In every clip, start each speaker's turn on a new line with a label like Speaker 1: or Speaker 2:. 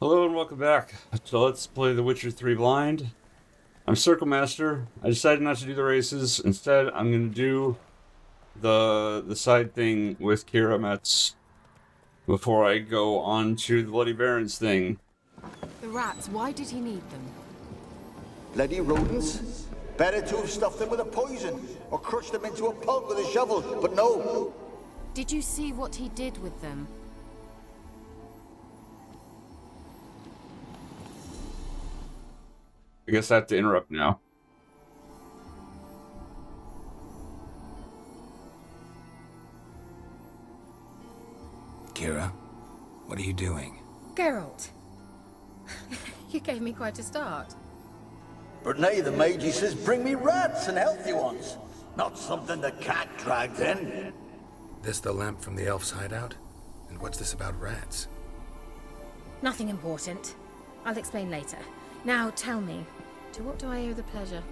Speaker 1: Hello and welcome back to Let's Play The Witcher 3 Blind. I'm Circle Master. I decided not to do the races. Instead, I'm going to do the side thing with Keira Metz before I go on to the Bloody Barons thing.
Speaker 2: The rats, why did he need them?
Speaker 3: Bloody rodents? Better to have stuffed them with a poison, or crushed them into a pulp with a shovel, but no.
Speaker 2: Did you see what he did with them?
Speaker 1: I guess I have to interrupt now.
Speaker 4: Keira, what are you doing?
Speaker 2: Geralt. You gave me quite a start.
Speaker 3: But nay, the mage, he says, bring me rats and healthy ones. Not something the cat dragged in.
Speaker 4: This the lamp from the elf's hideout? And what's this about rats?
Speaker 2: Nothing important. I'll explain later. Now tell me, to what do I owe the pleasure?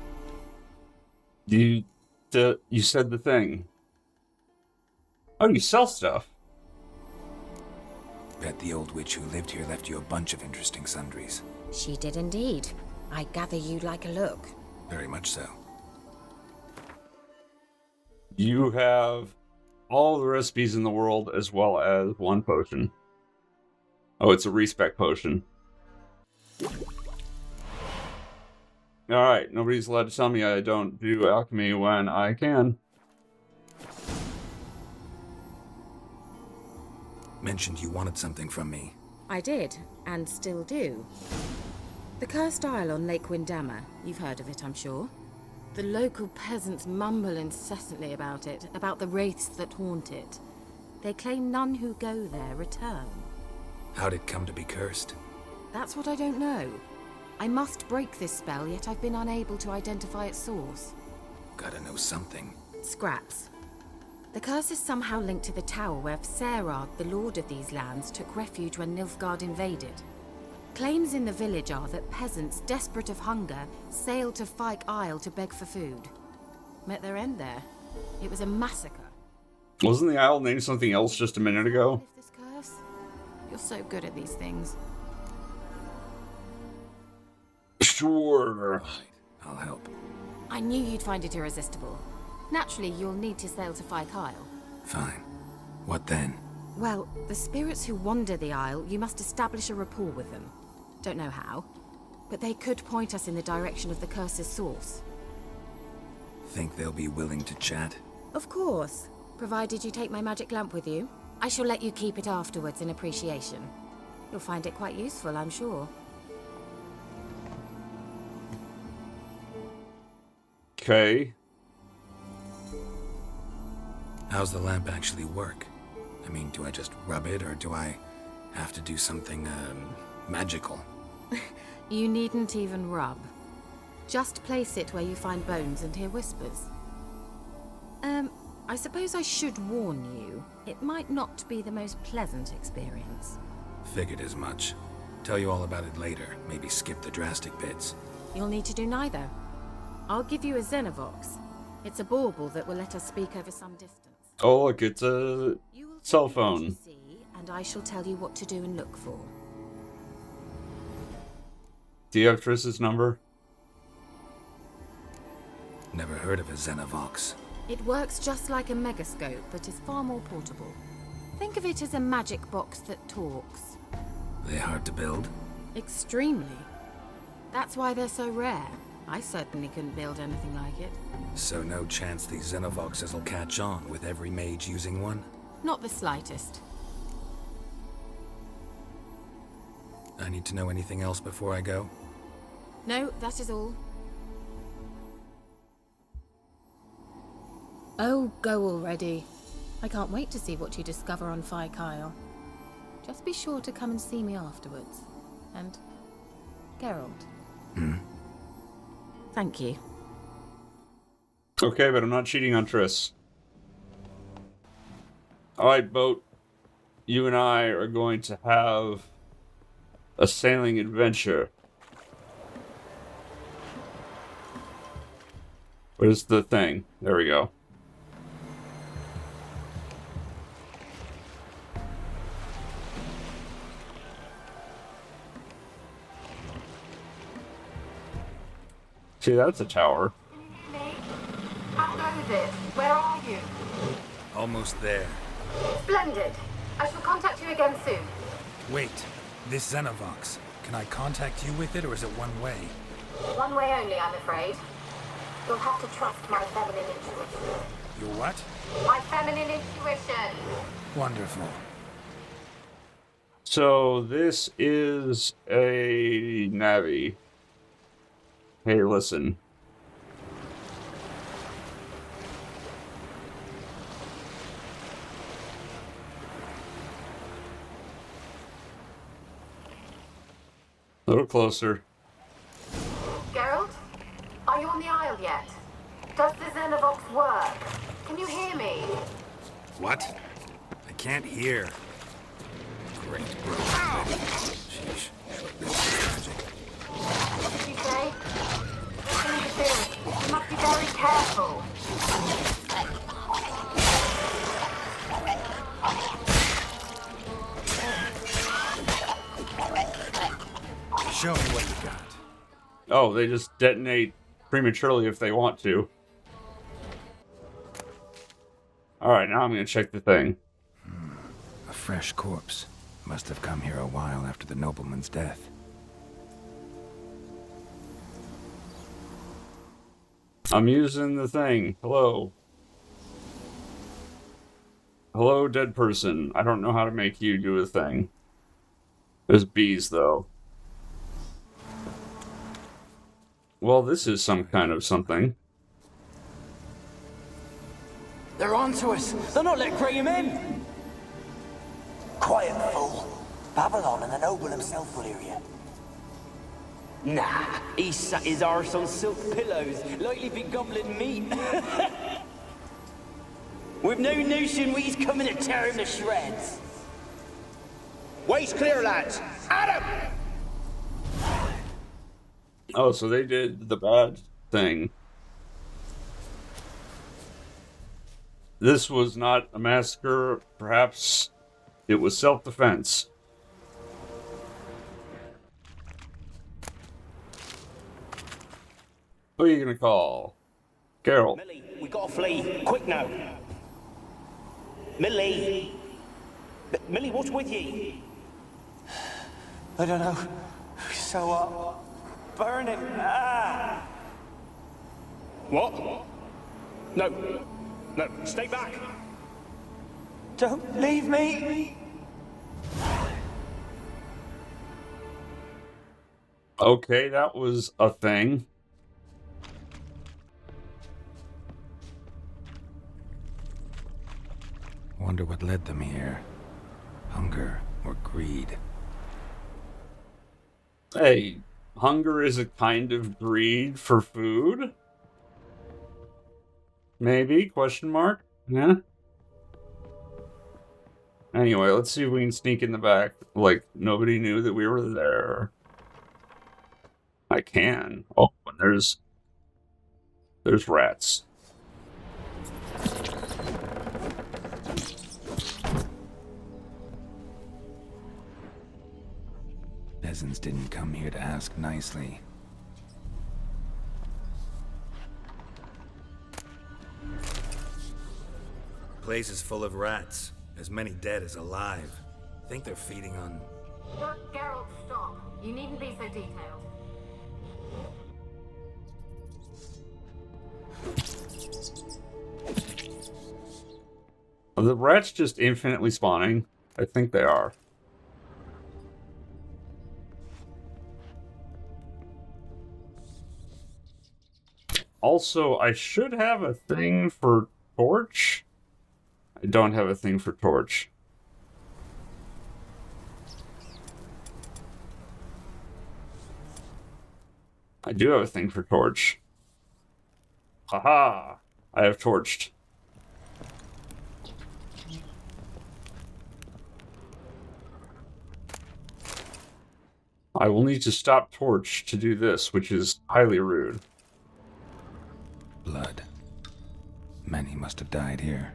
Speaker 1: You said the thing. Oh, you sell stuff.
Speaker 4: Bet the old witch who lived here left you a bunch of interesting sundries.
Speaker 2: She did indeed. I gather you'd like a look.
Speaker 4: Very much so.
Speaker 1: You have all the recipes in the world as well as one potion. Oh, it's a respec potion. Alright, nobody's allowed to tell me I don't do alchemy when I can.
Speaker 4: Mentioned you wanted something from me.
Speaker 2: I did, and still do. The Cursed Isle on Lake Windammer. You've heard of it, I'm sure. The local peasants mumble incessantly about it, about the wraiths that haunt it. They claim none who go there return.
Speaker 4: How'd it come to be cursed?
Speaker 2: That's what I don't know. I must break this spell, yet I've been unable to identify its source.
Speaker 4: Gotta know something.
Speaker 2: Scraps. The curse is somehow linked to the tower where Serard, the lord of these lands, took refuge when Nilfgaard invaded. Claims in the village are that peasants, desperate of hunger, sailed to Fyke Isle to beg for food. Met their end there. It was a massacre.
Speaker 1: Wasn't the isle named something else just a minute ago?
Speaker 2: Lift this curse? You're so good at these things.
Speaker 1: Sure.
Speaker 4: Right, I'll help.
Speaker 2: I knew you'd find it irresistible. Naturally, you'll need to sail to Fyke Isle.
Speaker 4: Fine. What then?
Speaker 2: Well, the spirits who wander the Isle, you must establish a rapport with them. Don't know how, but they could point us in the direction of the curse's source.
Speaker 4: Think they'll be willing to chat?
Speaker 2: Of course, provided you take my magic lamp with you. I shall let you keep it afterwards in appreciation. You'll find it quite useful, I'm sure.
Speaker 1: Okay.
Speaker 4: How's the lamp actually work? I mean, do I just rub it, or do I have to do something, magical?
Speaker 2: You needn't even rub. Just place it where you find bones and hear whispers. I suppose I should warn you, it might not be the most pleasant experience.
Speaker 4: Figured as much. Tell you all about it later, maybe skip the drastic bits.
Speaker 2: You'll need to do neither. I'll give you a Xenovox. It's a bauble that will let us speak over some distance.
Speaker 1: Oh, look, it's a
Speaker 2: You will
Speaker 1: cell
Speaker 2: see what you
Speaker 1: phone.
Speaker 2: see, and I shall tell you what to do and look for.
Speaker 1: Do you have Triss's number?
Speaker 4: Never heard of a Xenovox.
Speaker 2: It works just like a megascope, but is far more portable. Think of it as a magic box that talks.
Speaker 4: They hard to build?
Speaker 2: Extremely. That's why they're so rare. I certainly couldn't build anything like it.
Speaker 4: So no chance these Xenovoxes will catch on with every mage using one?
Speaker 2: Not the slightest.
Speaker 4: I need to know anything else before I go?
Speaker 2: No, that is all. Oh, go already. I can't wait to see what you discover on Fyke Isle. Just be sure to come and see me afterwards. And Geralt. Thank you.
Speaker 1: Okay, but I'm not cheating on Triss. Alright, boat. You and I are going to have a sailing adventure. Where's the thing? There we go. See, that's a tower.
Speaker 2: Can you hear me? How goes it? Where are you?
Speaker 4: Almost there.
Speaker 2: Splendid. I shall contact you again soon.
Speaker 4: Wait, this Xenovox. Can I contact you with it, or is it one way?
Speaker 2: One way only, I'm afraid. You'll have to trust my feminine intuition.
Speaker 4: Your what?
Speaker 2: My feminine intuition.
Speaker 4: Wonderful.
Speaker 1: So this is a Navi. Hey, listen. A little closer.
Speaker 2: Geralt? Are you on the Isle yet? Does the Xenovox work? Can you hear me?
Speaker 4: What? I can't hear. Great. Sheesh. Magic.
Speaker 2: What did you say? There's interference. You must be very careful.
Speaker 4: Show me what you got.
Speaker 1: Oh, they just detonate prematurely if they want to. Alright, now I'm gonna check the thing.
Speaker 4: A fresh corpse. Must have come here a while after the nobleman's death.
Speaker 1: I'm using the thing. Hello. Hello, dead person. I don't know how to make you do a thing. There's bees, though. Well, this is some kind of something.
Speaker 5: They're onto us. They're not letting Graham in.
Speaker 6: Quiet, fool. Babylon and the noble himself will hear you.
Speaker 5: Nah, he sat his arse on silk pillows, like he'd been gobbling meat. With no notion we's coming to tear him to shreds.
Speaker 3: Waist clear, lads. Adam!
Speaker 1: Oh, so they did the bad thing. This was not a massacre. Perhaps it was self-defense. Who are you gonna call? Carol.
Speaker 5: Millie, we gotta flee. Quick now. Millie. Millie, what's with you?
Speaker 6: I don't know. So what? Burning. Ah!
Speaker 5: What? No. No, stay back.
Speaker 6: Don't leave me!
Speaker 1: Okay, that was a thing.
Speaker 4: Wonder what led them here. Hunger or greed?
Speaker 1: Hey, hunger is a kind of greed for food? Maybe? Question mark? Yeah? Anyway, let's see if we can sneak in the back like nobody knew that we were there. I can. Oh, and there's rats.
Speaker 4: Peasants didn't come here to ask nicely. Place is full of rats. As many dead as alive. Think they're feeding on...
Speaker 2: Look, Geralt, stop. You needn't be so detailed.
Speaker 1: Are the rats just infinitely spawning? I think they are. Also, I should have a thing for torch. I don't have a thing for torch. I do have a thing for torch. Haha! I have torched. I will need to stop torch to do this, which is highly rude.
Speaker 4: Blood. Many must have died here.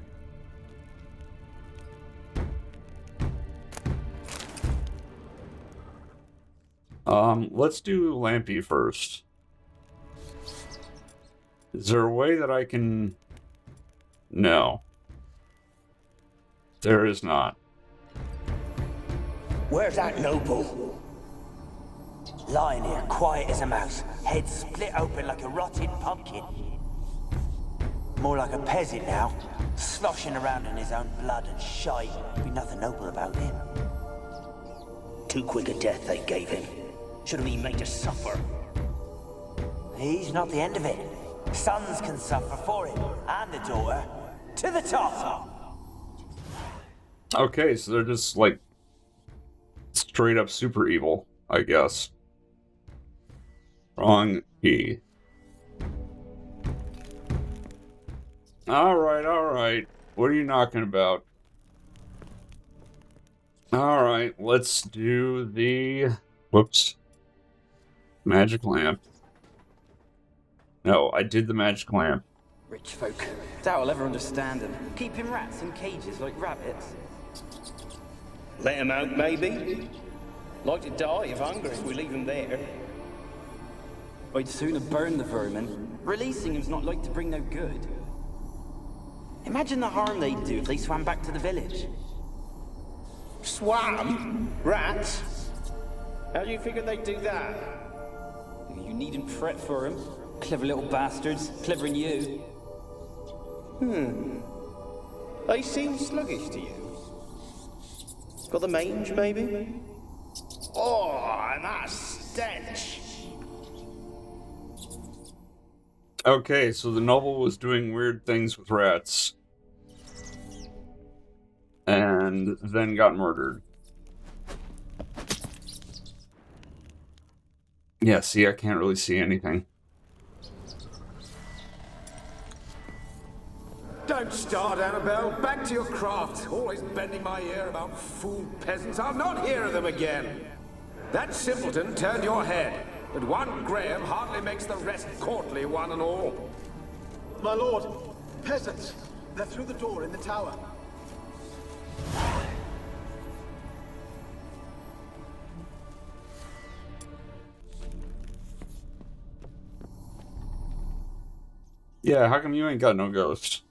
Speaker 1: Let's do Lampy first. Is there a way that I can... No. There is not.
Speaker 6: Where's that noble? Lying here, quiet as a mouse, head split open like a rotted pumpkin. More like a peasant now, sloshing around in his own blood and shite. Be nothing noble about him. Too quick a death they gave him. Should have been made to suffer. He's not the end of it. Sons can suffer for him, and the daughter. To the top!
Speaker 1: Okay, so they're just, like, straight up super evil, I guess. Wrong key. Alright. What are you knocking about? Alright, let's do the... Whoops. Magic lamp. No, I did the magic lamp.
Speaker 5: Rich folk. Doubt I'll ever understand them. Keeping rats in cages like rabbits.
Speaker 7: Let him out, maybe? Like to die of hunger if we leave him there.
Speaker 5: I'd sooner burn the vermin. Releasing him's not like to bring no good. Imagine the harm they'd do if they swam back to the village.
Speaker 7: Swam? Rats? How do you figure they'd do that?
Speaker 5: You needn't fret for him. Clever little bastards. Clever than you.
Speaker 7: They seem sluggish to you. Got the mange, maybe? Oh, and that stench!
Speaker 1: Okay, so the noble was doing weird things with rats. And then got murdered. Yeah, see, I can't really see anything.
Speaker 8: Don't start, Annabelle. Back to your craft. Always bending my ear about fool peasants. I'll not hear of them again. That simpleton turned your head, but one Graham hardly makes the rest courtly, one and all.
Speaker 9: My lord, peasants. They're through the door in the tower.
Speaker 1: Yeah, how come you ain't got no ghost?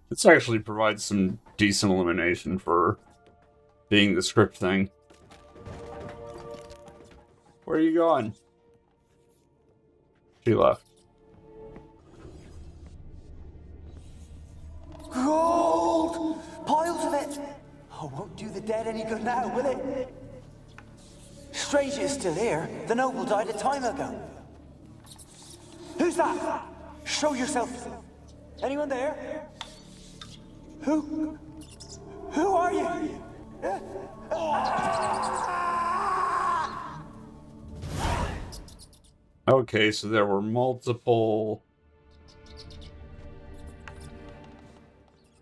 Speaker 1: This actually provides some decent elimination for being the script thing. Where are you going? She left.
Speaker 6: Gold! Piles of it! Oh, won't do the dead any good now, will it? Strange it's still here. The noble died a time ago. Who's that? Show yourself. Anyone there? Who are you?
Speaker 1: Okay, so there were multiple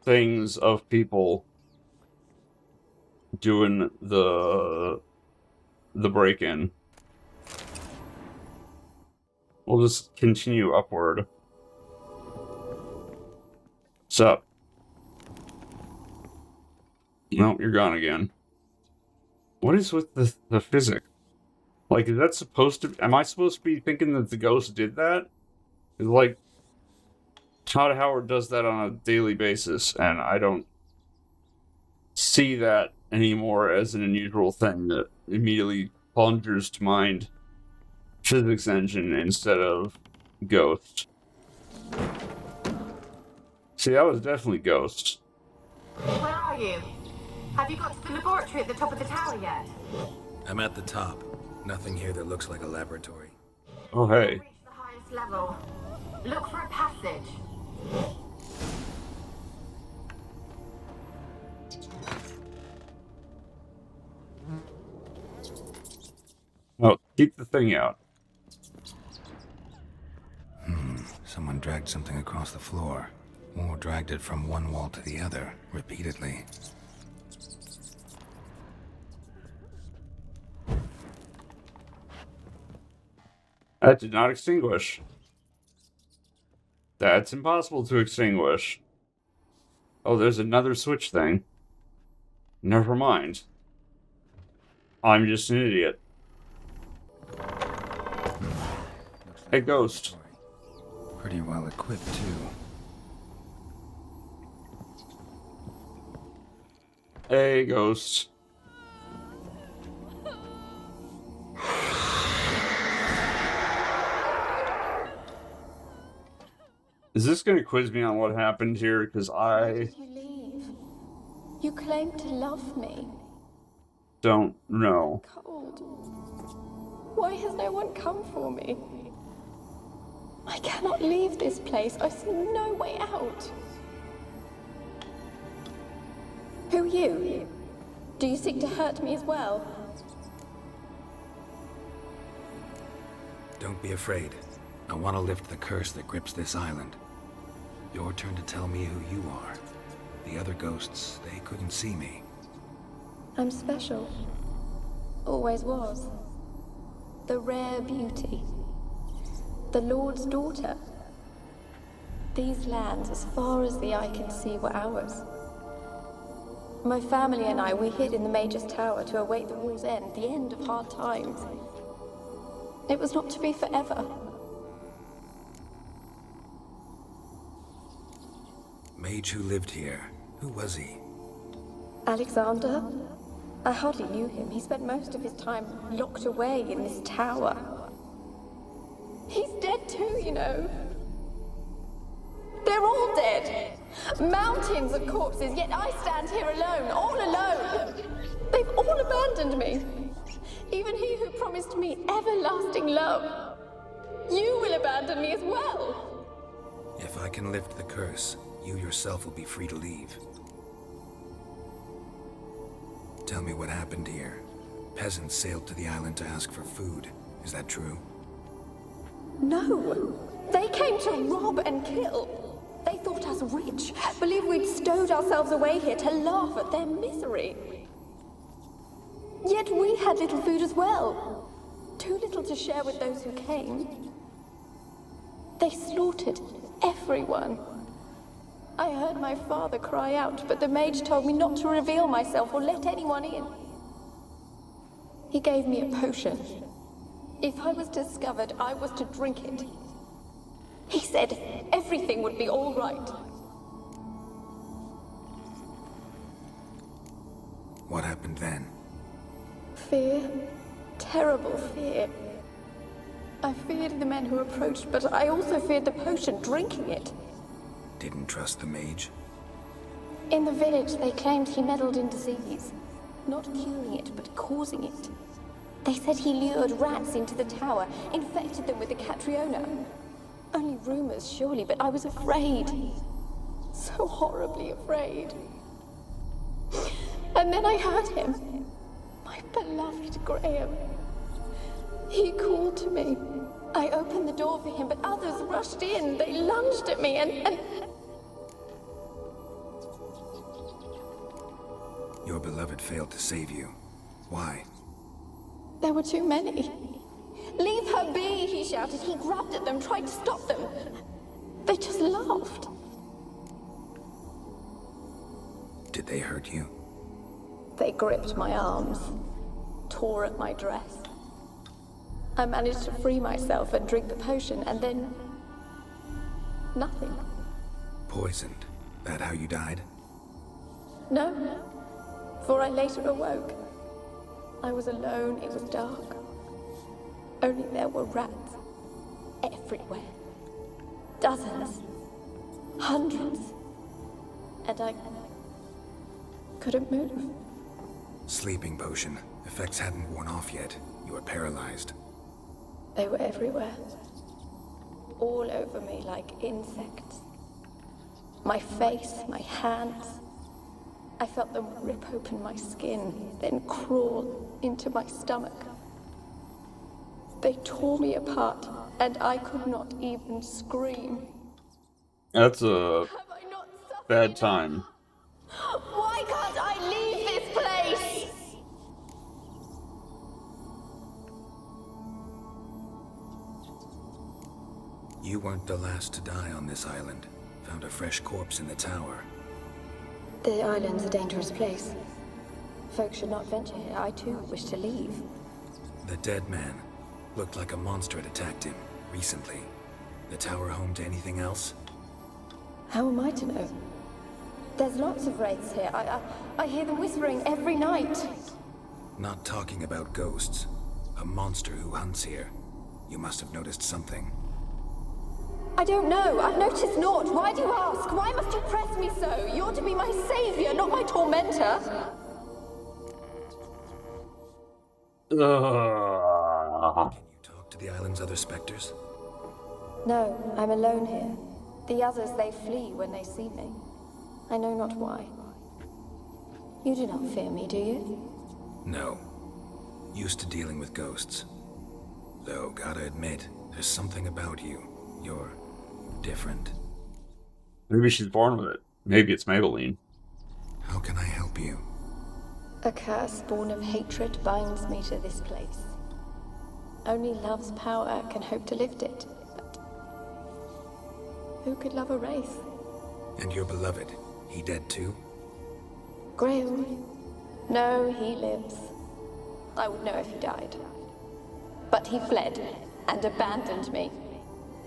Speaker 1: things of people doing the break-in. We'll just continue upward. What's up? Nope, you're gone again. What is with the physics? Like, is that supposed to... Am I supposed to be thinking that the ghost did that? It's like... Todd Howard does that on a daily basis, and I don't see that anymore as an unusual thing that immediately plungers to mind physics engine instead of ghost. See, that was definitely ghost.
Speaker 2: Where are you? Have you got to the laboratory at the top of the tower yet?
Speaker 4: I'm at the top. Nothing here that looks like a laboratory.
Speaker 1: Oh, hey.
Speaker 2: Reach the highest level. Look for a passage.
Speaker 1: Oh, keep the thing out.
Speaker 4: Someone dragged something across the floor. Or dragged it from one wall to the other, repeatedly.
Speaker 1: That did not extinguish. That's impossible to extinguish. Oh, there's another switch thing. Never mind. I'm just an idiot. Hey, Ghost.
Speaker 4: Pretty well equipped, too.
Speaker 1: Hey, Ghost. Is this gonna quiz me on what happened here? Because
Speaker 10: Why did you leave? You claimed to love me.
Speaker 1: don't know.
Speaker 10: Cold. Why has no one come for me? I cannot leave this place. I see no way out. Who are you? Do you seek to hurt me as well?
Speaker 4: Don't be afraid. I want to lift the curse that grips this island. Your turn to tell me who you are. The other ghosts, they couldn't see me.
Speaker 10: I'm special. Always was. The rare beauty. The Lord's daughter. These lands, as far as the eye can see, were ours. My family and I, we hid in the Major's Tower to await the war's end, the end of hard times. It was not to be forever.
Speaker 4: Mage who lived here. Who was he?
Speaker 10: Alexander? I hardly knew him. He spent most of his time locked away in this tower. He's dead too, you know. They're all dead. Mountains of corpses, yet I stand here alone, all alone. They've all abandoned me. Even he who promised me everlasting love. You will abandon me as well.
Speaker 4: If I can lift the curse, you yourself will be free to leave. Tell me what happened here. Peasants sailed to the island to ask for food. Is that true?
Speaker 10: No. They came to rob and kill. They thought us rich, believed we'd stowed ourselves away here to laugh at their misery. Yet we had little food as well. Too little to share with those who came. They slaughtered everyone. I heard my father cry out, but the mage told me not to reveal myself or let anyone in. He gave me a potion. If I was discovered, I was to drink it. He said everything would be all right.
Speaker 4: What happened then?
Speaker 10: Fear. Terrible fear. I feared the men who approached, but I also feared the potion, drinking it.
Speaker 4: Didn't trust the mage?
Speaker 10: In the village, they claimed he meddled in disease. Not curing it, but causing it. They said he lured rats into the tower, infected them with the Catriona. Only rumors, surely, but I was afraid. So horribly afraid. And then I heard him. My beloved Graham. He called to me. I opened the door for him, but others rushed in. They lunged at me and...
Speaker 4: Your beloved failed to save you. Why?
Speaker 10: There were too many. Leave her be, he shouted. He grabbed at them, tried to stop them. They just laughed.
Speaker 4: Did they hurt you?
Speaker 10: They gripped my arms, tore at my dress. I managed to free myself and drink the potion, and then... nothing.
Speaker 4: Poisoned. That how you died?
Speaker 10: No, for I later awoke. I was alone, it was dark. Only there were rats. Everywhere. Dozens. Hundreds. And I... couldn't move.
Speaker 4: Sleeping potion. Effects hadn't worn off yet. You were paralyzed.
Speaker 10: They were everywhere. All over me like insects. My face, my hands. I felt them rip open my skin, then crawl into my stomach. They tore me apart, and I could not even scream.
Speaker 1: That's a bad time.
Speaker 10: Why can't I leave this place?
Speaker 4: You weren't the last to die on this island. Found a fresh corpse in the tower.
Speaker 10: The island's a dangerous place. Folks should not venture here. I too wish to leave.
Speaker 4: The dead man looked like a monster had attacked him. recently. The tower home to anything else?
Speaker 10: How am I to know? There's lots of wraiths here. I hear them whispering every night.
Speaker 4: Not talking about ghosts. A monster who hunts here. You must have noticed something.
Speaker 10: I don't know. I've noticed naught. Why do you ask? Why must you press me so? You're to be my savior, not my tormentor.
Speaker 4: Can you talk to the island's other specters?
Speaker 10: No, I'm alone here. The others, they flee when they see me. I know not why. You do not fear me, do you?
Speaker 4: No. Used to dealing with ghosts. Though, gotta admit, there's something about you. You're different.
Speaker 1: Maybe she's born with it. Maybe it's Maybelline.
Speaker 4: How can I help you?
Speaker 10: A curse born of hatred binds me to this place. Only love's power can hope to lift it. But who could love a wraith?
Speaker 4: And your beloved, he dead too?
Speaker 10: Graham? No, he lives. I would know if he died. But he fled and abandoned me.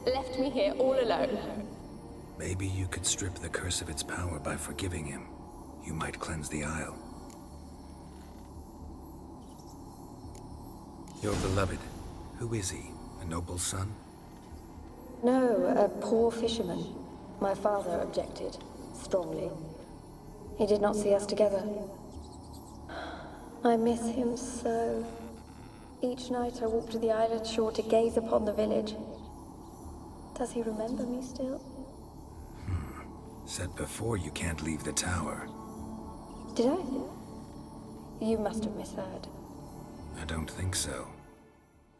Speaker 10: Left me here all alone.
Speaker 4: Maybe you could strip the curse of its power by forgiving him. You might cleanse the Isle. Your beloved, who is he? A noble son?
Speaker 10: No, a poor fisherman. My father objected, strongly. He did not see us together. I miss him so. Each night I walk to the island shore to gaze upon the village. Does he remember me still?
Speaker 4: Said before you can't leave the tower.
Speaker 10: Did I? You must have misheard.
Speaker 4: I don't think so.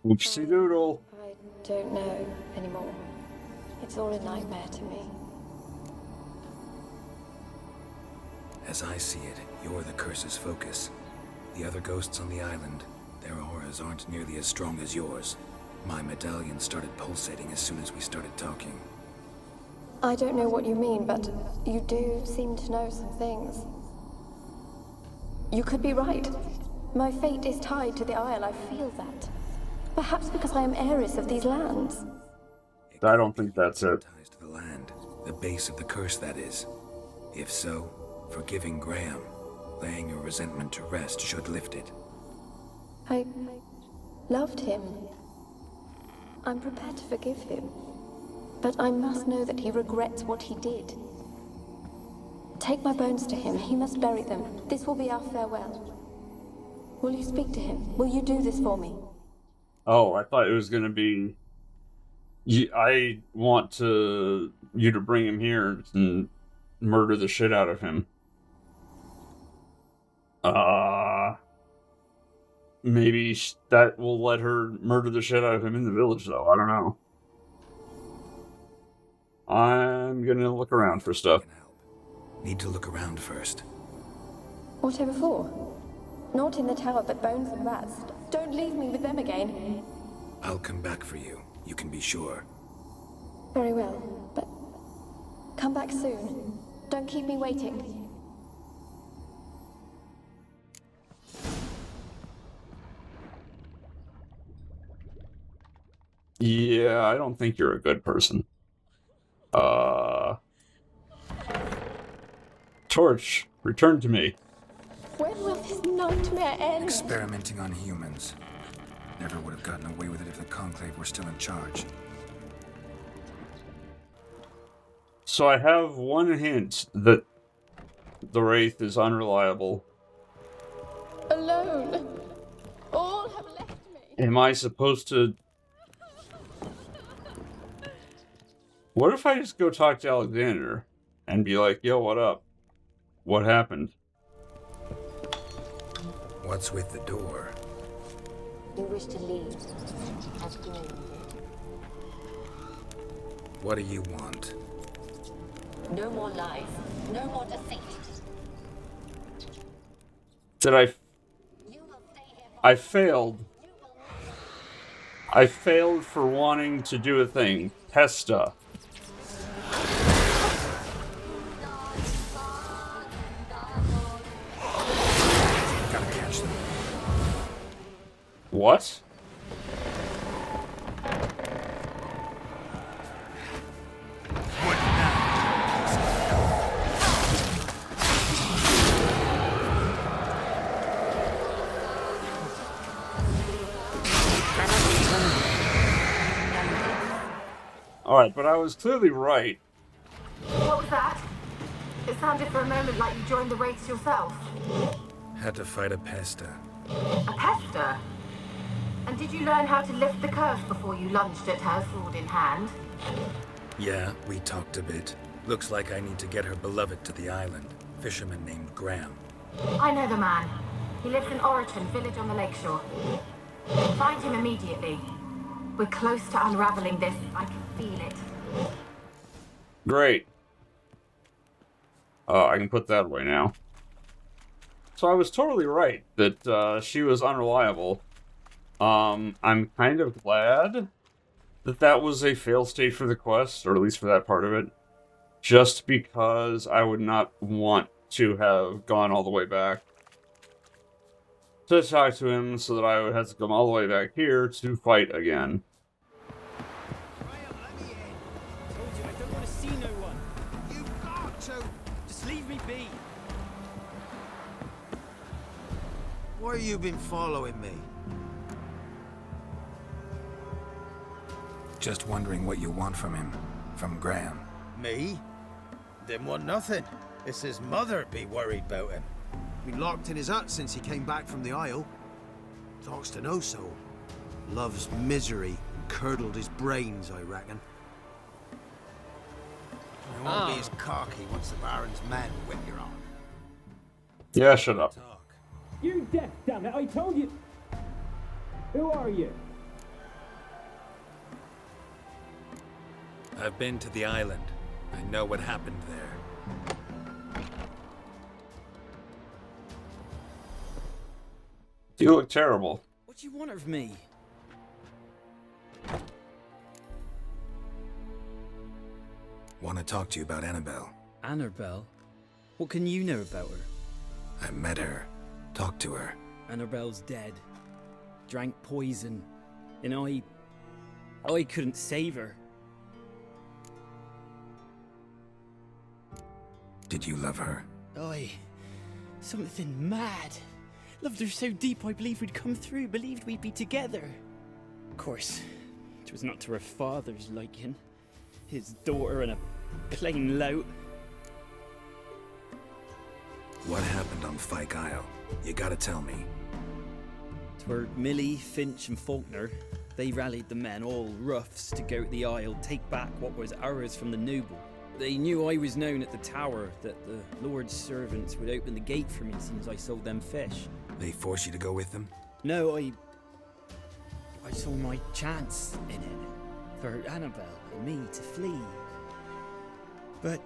Speaker 1: Oopsie doodle.
Speaker 10: I don't know anymore. It's all a nightmare to me.
Speaker 4: As I see it, you're the curse's focus. The other ghosts on the island, their auras aren't nearly as strong as yours. My medallion started pulsating as soon as we started talking.
Speaker 10: I don't know what you mean, but you do seem to know some things. You could be right. My fate is tied to the Isle, I feel that. Perhaps because I am heiress of these lands.
Speaker 1: I don't think that's it.
Speaker 4: Ties to the land, the base of the curse, that is. If so, forgiving Graham, laying your resentment to rest should lift it.
Speaker 10: I loved him. I'm prepared to forgive him. But I must know that he regrets what he did. Take my bones to him. He must bury them. This will be our farewell. Will you speak to him? Will you do this for me?
Speaker 1: Oh, I thought it was going to be... I want you to bring him here and murder the shit out of him. Maybe that will let her murder the shit out of him in the village, though. I don't know. I'm gonna look around for stuff.
Speaker 4: Need to look around first.
Speaker 10: Whatever for? Not in the tower, but bones and rats. Don't leave me with them again.
Speaker 4: I'll come back for you. You can be sure.
Speaker 10: Very well, but come back soon. Don't keep me waiting.
Speaker 1: Yeah, I don't think you're a good person. Torch, return to me.
Speaker 10: When will this nightmare end?
Speaker 4: Experimenting on humans. Never would have gotten away with it if the Conclave were still in charge.
Speaker 1: So I have one hint that the Wraith is unreliable.
Speaker 10: Alone. All have left me.
Speaker 1: Am I supposed to... What if I just go talk to Alexander and be like, yo, what up? What happened?
Speaker 4: What's with the door?
Speaker 2: You wish to leave, as Graham did.
Speaker 4: What do you want?
Speaker 2: No more lies, no more deceit.
Speaker 1: Did I failed. I failed for wanting to do a thing. Testa.
Speaker 4: Gotta catch them.
Speaker 1: What? Alright, but I was clearly right.
Speaker 2: What was that? It sounded for a moment like you joined the race yourself.
Speaker 4: Had to fight a pesta.
Speaker 2: A pester? And did you learn how to lift the curse before you lunged at her, sword in hand?
Speaker 4: Yeah, we talked a bit. Looks like I need to get her beloved to the island. Fisherman named Graham.
Speaker 2: I know the man. He lives in Oriton, village on the lakeshore. Find him immediately. We're close to unraveling this. I can feel it.
Speaker 1: Great. I can put that away now. So I was totally right that she was unreliable. I'm kind of glad that that was a fail state for the quest, or at least for that part of it. Just because I would not want to have gone all the way back to talk to him, so that I would have to come all the way back here to fight again.
Speaker 11: Graham, let me in. Told you I don't want to see no one. You've got to. Just leave me be.
Speaker 12: Why you been following me?
Speaker 4: Just wondering what you want from him. From Graham.
Speaker 12: Me? Didn't want nothing. It's his mother be worried about him. Been locked in his hut since he came back from the Isle. Talks to no soul. Love's misery curdled his brains, I reckon. He won't be as cocky once the Baron's men whip your arm.
Speaker 1: Yeah, shut up.
Speaker 11: You're deaf, damn it! I told you. Who are you?
Speaker 4: I've been to the island. I know what happened there.
Speaker 1: You look terrible.
Speaker 11: What do you want of me?
Speaker 4: Want to talk to you about Annabelle.
Speaker 11: Annabelle? What can you know about her?
Speaker 4: I met her. Talked to her.
Speaker 11: Annabelle's dead. Drank poison. And I couldn't save her.
Speaker 4: Did you love her?
Speaker 11: Something mad. Loved her so deep I believed we'd come through, believed we'd be together. Of course, it was not to her father's liking. His daughter and a plain lout.
Speaker 4: What happened on Fyke Isle? You gotta tell me.
Speaker 11: 'Twere Millie, Finch and Faulkner. They rallied the men, all roughs, to go to the Isle, take back what was ours from the noble. They knew I was known at the tower, that the Lord's servants would open the gate for me as soon as I sold them fish.
Speaker 4: They forced you to go with them?
Speaker 11: No, I saw my chance in it. For Annabelle and me to flee. But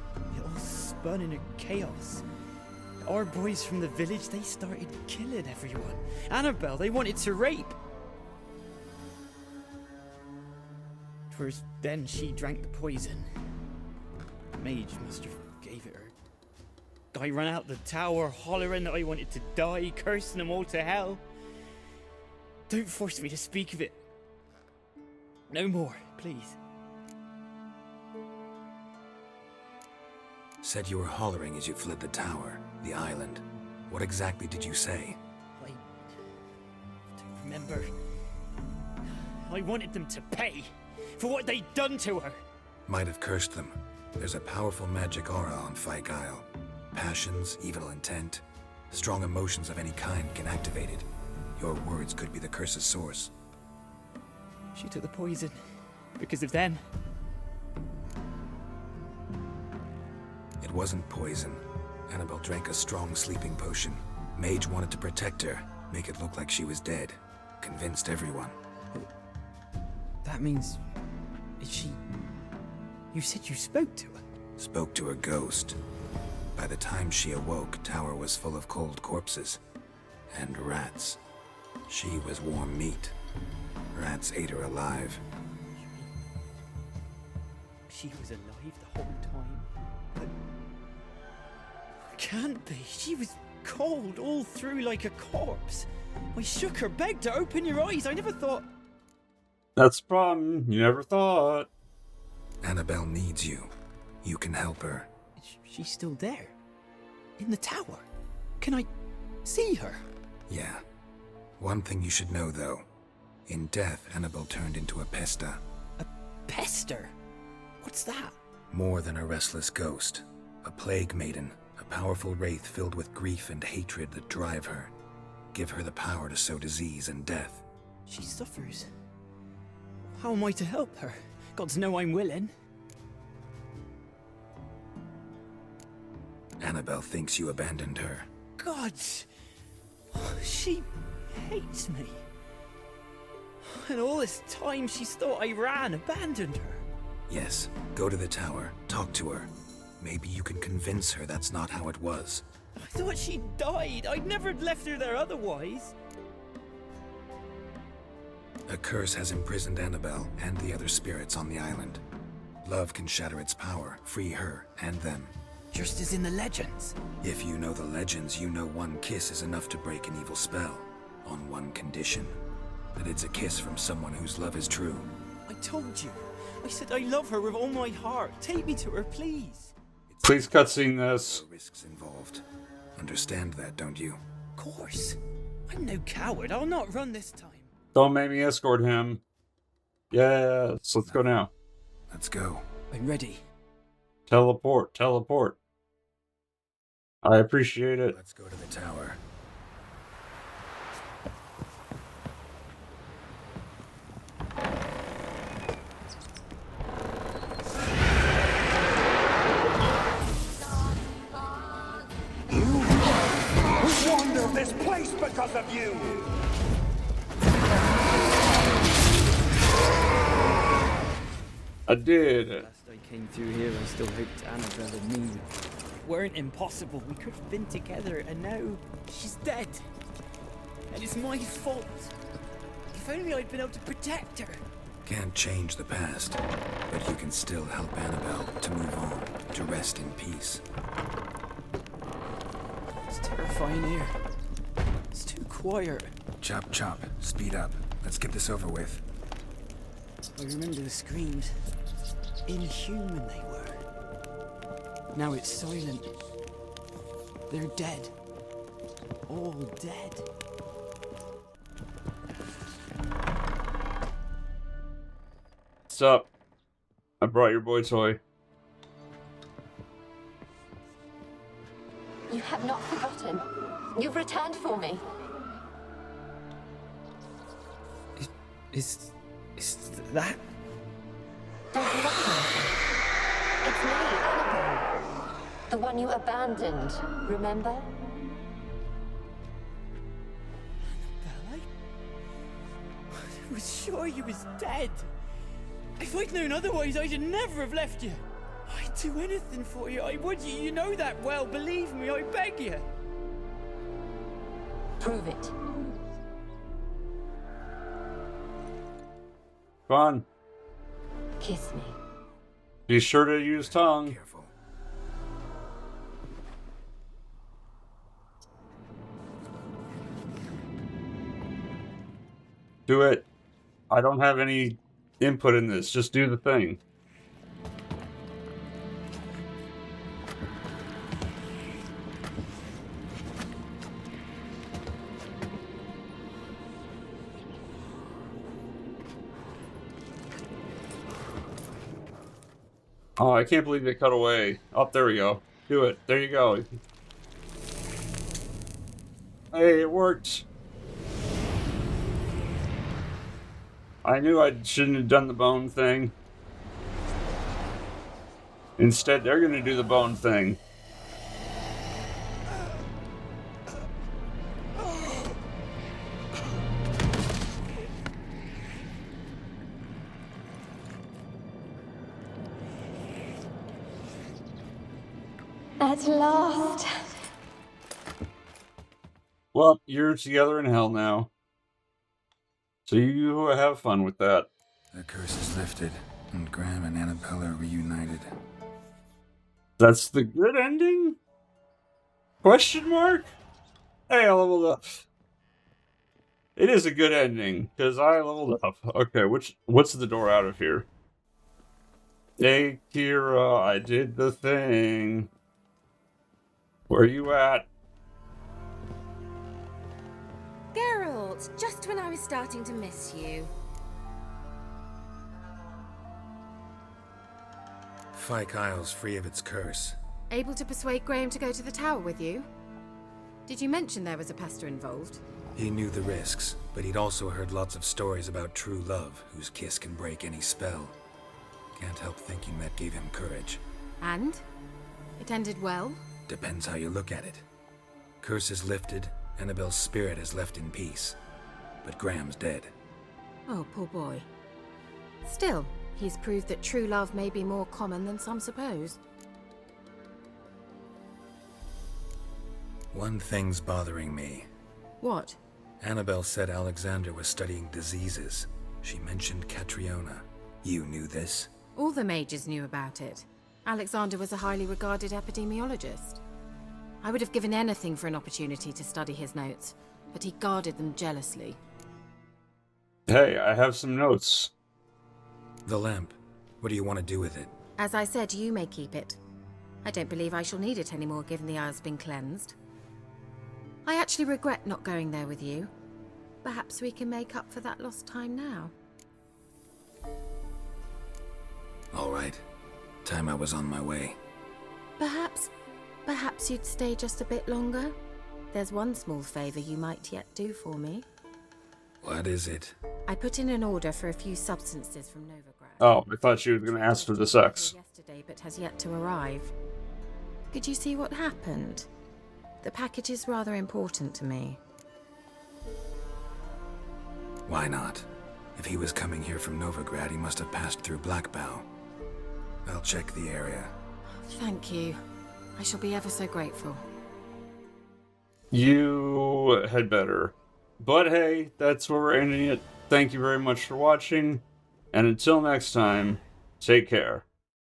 Speaker 11: it all spun in a chaos. Our boys from the village, they started killing everyone. Annabelle, they wanted to rape. 'Twas then she drank the poison. The mage must have gave it her. I ran out the tower hollering that I wanted to die, cursing them all to hell. Don't force me to speak of it. No more, please.
Speaker 4: Said you were hollering as you fled the tower, the island. What exactly did you say?
Speaker 11: I don't remember. I wanted them to pay for what they'd done to her.
Speaker 4: Might have cursed them. There's a powerful magic aura on Fyke Isle. Passions, evil intent, strong emotions of any kind can activate it. Your words could be the curse's source.
Speaker 11: She took the poison because of them.
Speaker 4: It wasn't poison. Annabelle drank a strong sleeping potion. Mage wanted to protect her, make it look like she was dead. Convinced everyone.
Speaker 11: That means... is she... You said you spoke to her?
Speaker 4: Spoke to a ghost. By the time she awoke, tower was full of cold corpses. And rats. She was warm meat. Rats ate her alive.
Speaker 11: She was alive the whole time? But... Can't be. She was cold all through like a corpse. I shook her, begged her, open your eyes. I never thought...
Speaker 1: That's the problem. You never thought.
Speaker 4: Annabelle needs you. You can help her.
Speaker 11: She's still there? In the tower? Can I see her?
Speaker 4: Yeah. One thing you should know, though. In death, Annabelle turned into a pesta.
Speaker 11: A Pester? What's that?
Speaker 4: More than a restless ghost. A plague maiden. A powerful wraith filled with grief and hatred that drive her. Give her the power to sow disease and death.
Speaker 11: She suffers. How am I to help her? Gods know I'm willing.
Speaker 4: Annabelle thinks you abandoned her.
Speaker 11: Gods! She hates me. And all this time she's thought I abandoned her.
Speaker 4: Yes, go to the tower, talk to her. Maybe you can convince her that's not how it was.
Speaker 11: I thought she died. I'd never left her there otherwise.
Speaker 4: A curse has imprisoned Annabelle and the other spirits on the island. Love can shatter its power, free her and them.
Speaker 11: Just as in the legends.
Speaker 4: If you know the legends, you know one kiss is enough to break an evil spell. On one condition. That it's a kiss from someone whose love is true.
Speaker 11: I told you. I said I love her with all my heart. Take me to her, please.
Speaker 1: Please cutscene this.
Speaker 4: Risks involved. Understand that, don't you?
Speaker 11: Of course. I'm no coward. I'll not run this time.
Speaker 1: Don't make me escort him. Yes, let's go now.
Speaker 4: Let's go.
Speaker 11: I'm ready.
Speaker 1: Teleport, teleport. I appreciate it.
Speaker 4: Let's go to the tower.
Speaker 8: We wander this place because of you!
Speaker 1: I did.
Speaker 11: Last I came through here, I still hoped Annabelle and me weren't impossible. We could have been together, and now she's dead. And it's my fault. If only I'd been able to protect her.
Speaker 4: Can't change the past, but you can still help Annabelle to move on, to rest in peace.
Speaker 11: It's terrifying here. It's too quiet.
Speaker 4: Chop chop, speed up. Let's get this over with.
Speaker 11: I remember the screams. Inhuman they were. Now it's silent. They're dead. All dead.
Speaker 1: What's up? I brought your boy toy.
Speaker 10: You have not forgotten. You've returned for me.
Speaker 11: Is that?
Speaker 10: Don't worry. It's me, Annabelle. The one you abandoned, remember?
Speaker 11: Annabelle? I was sure you was dead. If I'd known otherwise, I'd never have left you. I'd do anything for you. I would. You know that well. Believe me, I beg you.
Speaker 10: Prove it.
Speaker 1: Come on.
Speaker 10: Kiss me.
Speaker 1: Be sure to use tongue.
Speaker 4: Careful.
Speaker 1: Do it. I don't have any input in this. Just do the thing. Oh, I can't believe they cut away. Oh, there we go. Do it. There you go. Hey, it worked. I knew I shouldn't have done the bone thing. Instead, they're going to do the bone thing.
Speaker 10: At last.
Speaker 1: Well, you're together in hell now. So you have fun with that.
Speaker 4: The curse is lifted, and Graham and Annabelle are reunited.
Speaker 1: That's the good ending? Question mark? Hey, I leveled up. It is a good ending, because I leveled up. Okay, what's the door out of here? Hey, Keira, I did the thing. Where are you at?
Speaker 2: Geralt, just when I was starting to miss you.
Speaker 4: Fyke Isle's free of its curse.
Speaker 2: Able to persuade Graham to go to the tower with you? Did you mention there was a pester involved?
Speaker 4: He knew the risks, but he'd also heard lots of stories about true love, whose kiss can break any spell. Can't help thinking that gave him courage.
Speaker 2: And? It ended well?
Speaker 4: Depends how you look at it. Curse is lifted, Annabelle's spirit is left in peace. But Graham's dead.
Speaker 2: Oh, poor boy. Still, he's proved that true love may be more common than some suppose.
Speaker 4: One thing's bothering me.
Speaker 2: What?
Speaker 4: Annabelle said Alexander was studying diseases. She mentioned Catriona. You knew this?
Speaker 2: All the mages knew about it. Alexander was a highly regarded epidemiologist. I would have given anything for an opportunity to study his notes, but he guarded them jealously.
Speaker 1: Hey, I have some notes.
Speaker 4: The lamp. What do you want to do with it?
Speaker 2: As I said, you may keep it. I don't believe I shall need it anymore, given the Isle's been cleansed. I actually regret not going there with you. Perhaps we can make up for that lost time now.
Speaker 4: All right. Time I was on my way.
Speaker 2: Perhaps you'd stay just a bit longer? There's one small favor you might yet do for me.
Speaker 4: What is it?
Speaker 2: I put in an order for a few substances from Novigrad.
Speaker 1: Oh, I thought she was going to ask for the sex.
Speaker 2: Yesterday, but has yet to arrive. Could you see what happened? The package is rather important to me.
Speaker 4: Why not? If he was coming here from Novigrad, he must have passed through Blackbow. I'll check the area.
Speaker 2: Thank you. I shall be ever so grateful.
Speaker 1: You had better. But hey, that's where we're ending it. Thank you very much for watching. And until next time, take care.